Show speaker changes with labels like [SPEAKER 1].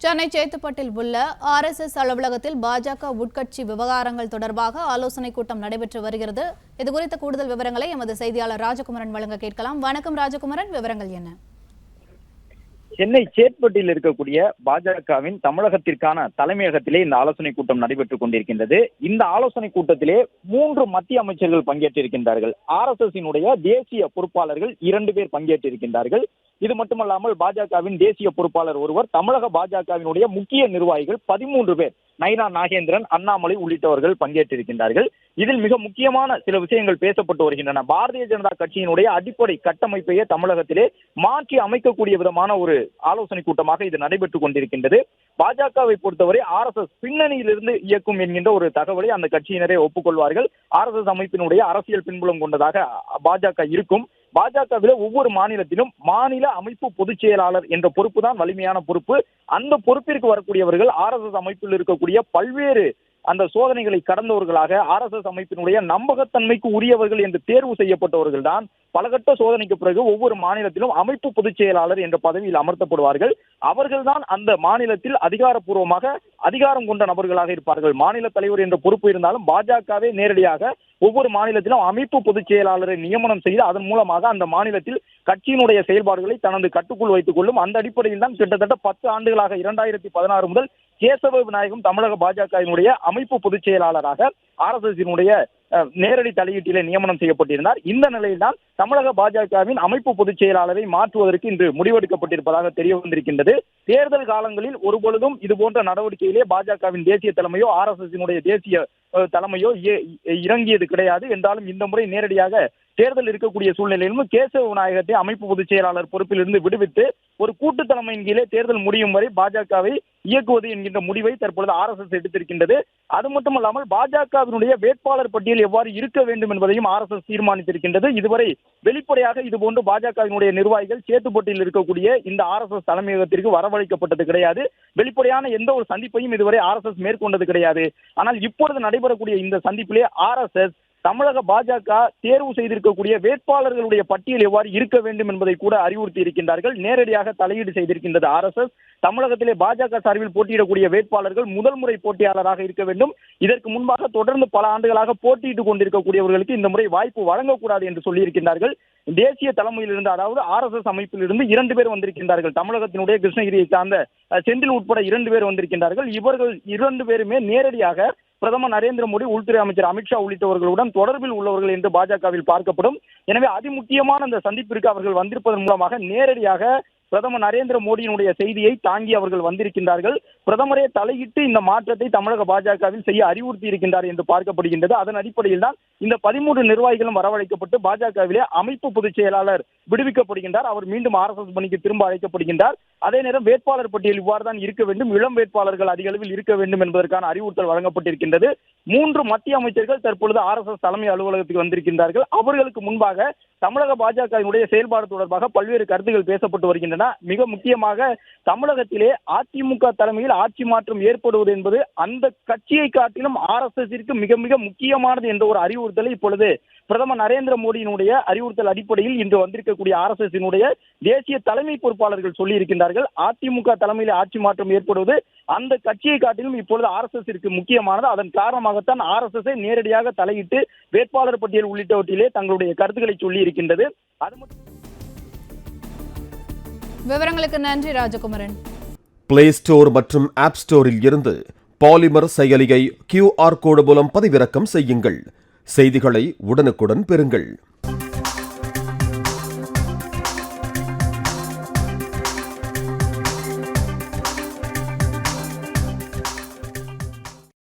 [SPEAKER 1] சென்னை சேத்துப்பட்டில் உள்ள RSS அலுவலகத்தில் பாஜக உட்கட்சி விவகாரங்கள் தொடர்பாக ஆலோசனை கூட்டம் நடைபெற்று வருகிறது. இதுகுறித்த கூடுதல் விவரங்களை எமது செய்தியாளர் ராஜகுமரன் வழங்க கேட்கலாம். வணக்கம் ராஜகுமரன், விவரங்கள் என்ன?
[SPEAKER 2] சென்னை சேத்பட்டில் இருக்கக்கூடிய பாஜகவின் தமிழகத்திற்கான தலைமையகத்திலே இந்த ஆலோசனை கூட்டம் நடைபெற்றுக் கொண்டிருக்கின்றது. இந்த ஆலோசனை கூட்டத்திலே 3 மத்திய அமைச்சர்கள் பங்கேற்றிருக்கின்றார்கள். RSS தேசிய பொறுப்பாளர்கள் 2 பேர் பங்கேற்றிருக்கின்றார்கள். இது மட்டுமல்லாமல் பாஜகவின் தேசிய பொறுப்பாளர் ஒருவர், தமிழக பாஜகவினுடைய முக்கிய நிர்வாகிகள் 13 பேர், நைனா நாகேந்திரன், அண்ணாமலை உள்ளிட்டவர்கள் பங்கேற்றிருக்கின்றார்கள். இதில் மிக முக்கியமான சில விஷயங்கள் பேசப்பட்டு வருகின்றன. பாரதிய ஜனதா கட்சியினுடைய அடிப்படை கட்டமைப்பையே தமிழகத்திலே மாற்றி அமைக்கக்கூடிய விதமான ஒரு ஆலோசனை கூட்டமாக இது நடைபெற்றுக் கொண்டிருக்கின்றது. பாஜகவை பொறுத்தவரை RSS பின்னணியிலிருந்து இயக்கும் என்கின்ற ஒரு தகவலை அந்த கட்சியினரே ஒப்புக்கொள்வார்கள். RSS அமைப்பினுடைய அரசியல் பின்புலம் கொண்டதாக பாஜக இருக்கும். பாஜகவில ஒவ்வொரு மாநிலத்திலும் மாநில அமைப்பு பொதுச் செயலாளர் என்ற பொறுப்பு தான் வலிமையான பொறுப்பு. அந்த பொறுப்பிற்கு வரக்கூடியவர்கள் RSS அமைப்பில் இருக்கக்கூடிய பல்வேறு அந்த சோதனைகளை கடந்தவர்களாக, RSS அமைப்பினுடைய நம்பகத்தன்மைக்கு உரியவர்கள் என்று தேர்வு செய்யப்பட்டவர்கள் தான் பலகட்ட சோதனைக்கு பிறகு ஒவ்வொரு மாநிலத்திலும் அமைப்பு பொதுச் செயலாளர் என்ற பதவியில் அமர்த்தப்படுவார்கள். அவர்கள்தான் அந்த மாநிலத்தில் அதிகாரப்பூர்வமாக அதிகாரம் கொண்ட நபர்களாக இருப்பார்கள். மாநில தலைவர் என்ற பொறுப்பு இருந்தாலும் பாஜகவே நேரடியாக ஒவ்வொரு மாநிலத்திலும் அமைப்பு பொதுச் செயலாளரை நியமனம் செய்து அதன் மூலமாக அந்த மாநிலத்தில் கட்சியினுடைய செயல்பாடுகளை தனது கட்டுக்குள் வைத்துக் கொள்ளும். அந்த அடிப்படையில் தான் கிட்டத்தட்ட 10 ஆண்டுகளாக 2016 முதல் கேசவ விநாயகம் தமிழக பாஜகவினுடைய அமைப்பு பொதுச் செயலாளராக RSS நேரடி தலையீட்டிலே நியமனம் செய்யப்பட்டிருந்தார். இந்த நிலையில்தான் தமிழக பாஜகவின் அமைப்பு பொதுச் செயலாளரை மாற்றுவதற்கு இன்று முடிவெடுக்கப்பட்டிருப்பதாக தெரிய வந்திருக்கின்றது. தேர்தல் காலங்களில் ஒருபொழுதும் இதுபோன்ற நடவடிக்கையிலே பாஜகவின் தேசிய தலைமையோ RSS தேசிய தலைமையோ இறங்கியது கிடையாது. என்றாலும் இந்த முறை நேரடியாக தேர்தல் இருக்கக்கூடிய சூழ்நிலையிலும் கேசவ விநாயகத்தை அமைப்பு பொதுச் செயலாளர் பொறுப்பில் இருந்து விடுவித்து ஒரு கூட்டு தலைமையின் கீழே தேர்தல் முடியும் வரை பாஜகவை இயக்குவது என்கின்ற முடிவை தற்பொழுது RSS எடுத்திருக்கின்றது. அது மட்டுமல்லாமல் பாஜகவினுடைய வேட்பாளர் பட்டியல் எவ்வாறு இருக்க வேண்டும் என்பதையும் RSS தீர்மானித்திருக்கின்றது. இதுவரை வெளிப்படையாக இதுபோன்று பாஜகவினுடைய நிர்வாகிகள் சேத்துப்பட்டியில் இருக்கக்கூடிய இந்த RSS தலைமையகத்திற்கு வரவழைக்கப்பட்டது கிடையாது. வெளிப்படையான எந்த ஒரு சந்திப்பையும் இதுவரை RSS மேற்கொண்டது கிடையாது. ஆனால் இப்பொழுது நடைபெறக்கூடிய இந்த சந்திப்பிலே RSS தமிழக பாஜக தேர்வு செய்திருக்கக்கூடிய வேட்பாளர்களுடைய பட்டியல் எவ்வாறு இருக்க வேண்டும் என்பதை கூட அறிவுறுத்தி இருக்கின்றார்கள். நேரடியாக தலையீடு செய்திருக்கின்றது RSS. தமிழகத்திலே பாஜக சார்பில் போட்டியிடக்கூடிய வேட்பாளர்கள் முதல் முறை போட்டியாளராக இருக்க வேண்டும். இதற்கு முன்பாக தொடர்ந்து பல ஆண்டுகளாக போட்டியிட்டுக் கொண்டிருக்கக்கூடியவர்களுக்கு இந்த முறை வாய்ப்பு வழங்கக்கூடாது என்று சொல்லியிருக்கின்றார்கள். தேசிய தலைமையிலிருந்து, அதாவது RSS அமைப்பில் இருந்து 2 பேர் வந்திருக்கின்றார்கள். தமிழகத்தினுடைய கிருஷ்ணகிரியை சார்ந்த செந்தில் உட்பட 2 பேர் வந்திருக்கின்றார்கள். இவர்கள் 2 பேருமே நேரடியாக பிரதமர் நரேந்திர மோடி, உள்துறை அமைச்சர் அமித்ஷா உள்ளிட்டவர்களுடன் தொடர்பில் உள்ளவர்கள் என்று பாஜகவில் பார்க்கப்படும். எனவே அதிமுக்கியமான அந்த சந்திப்பிற்கு அவர்கள் வந்திருப்பதன் மூலமாக நேரடியாக பிரதமர் நரேந்திர மோடியினுடைய செய்தியை தாங்கி அவர்கள் வந்திருக்கின்றார்கள். பிரதமரே தலையிட்டு இந்த மாற்றத்தை தமிழக பாஜகவில் செய்ய அறிவுறுத்தி இருக்கின்றார் என்று பார்க்கப்படுகின்றது. அதன் அடிப்படையில் தான் இந்த 13 நிர்வாகிகளும் வரவழைக்கப்பட்டு பாஜகவிலே அமைப்பு பொதுச் செயலாளர் விடுவிக்கப்படுகின்றார். அவர் மீண்டும் RSS பணிக்கு திரும்ப அழைக்கப்படுகின்றார். அதே நேரம் வேட்பாளர் பட்டியல் இவ்வாறு தான் இருக்க வேண்டும், இளம் வேட்பாளர்கள் அதிக அளவில் இருக்க வேண்டும் என்பதற்கான அறிவுறுத்தல் வழங்கப்பட்டிருக்கின்றது. 3 மத்திய அமைச்சர்கள் தற்பொழுது RSS தலைமை அலுவலகத்துக்கு வந்திருக்கின்றார்கள். அவர்களுக்கு முன்பாக தமிழக பாஜகவினுடைய செயல்பாடு தொடர்பாக பல்வேறு கருத்துக்கள் பேசப்பட்டு வருகின்றன. மிக முக்கியமாக தமிழகத்திலே அதிமுக தலைமையில் ஆட்சி மாற்றம் ஏற்படுவது என்பது அந்த கட்சியை காட்டிலும் RSS மிக மிக முக்கியமானது என்ற ஒரு அறிவுறுத்தலை இப்பொழுது பிரதமர் நரேந்திர மோடியினுடைய அறிவுறுத்தல் அடிப்படையில் இன்று வந்திருக்கக்கூடிய RSS தேசிய தலைமை பொறுப்பாளர்கள் சொல்லி இருக்கின்றார்கள். அதிமுக தலைமையில் ஆட்சி மாற்றம் ஏற்படுவது அந்த கட்சியை காட்டிலும் இப்பொழுது RSS முக்கியமானது. அதன் காரணமாகத்தான் RSS நேரடியாக தலையிட்டு வேட்பாளர் பட்டியல் உள்ளிட்டவற்றிலே தங்களுடைய கருத்துக்களை சொல்லி இருக்கின்றது.
[SPEAKER 1] விவரங்களுக்கு நன்றி ராஜகுமரன்.
[SPEAKER 3] பிளே ஸ்டோர் மற்றும் ஆப் ஸ்டோரில் இருந்து பாலிமர் செயலியை QR கோடு மூலம் பதிவிறக்கம் செய்யுங்கள். செய்திகளை உடனுக்குடன் பெறுங்கள்.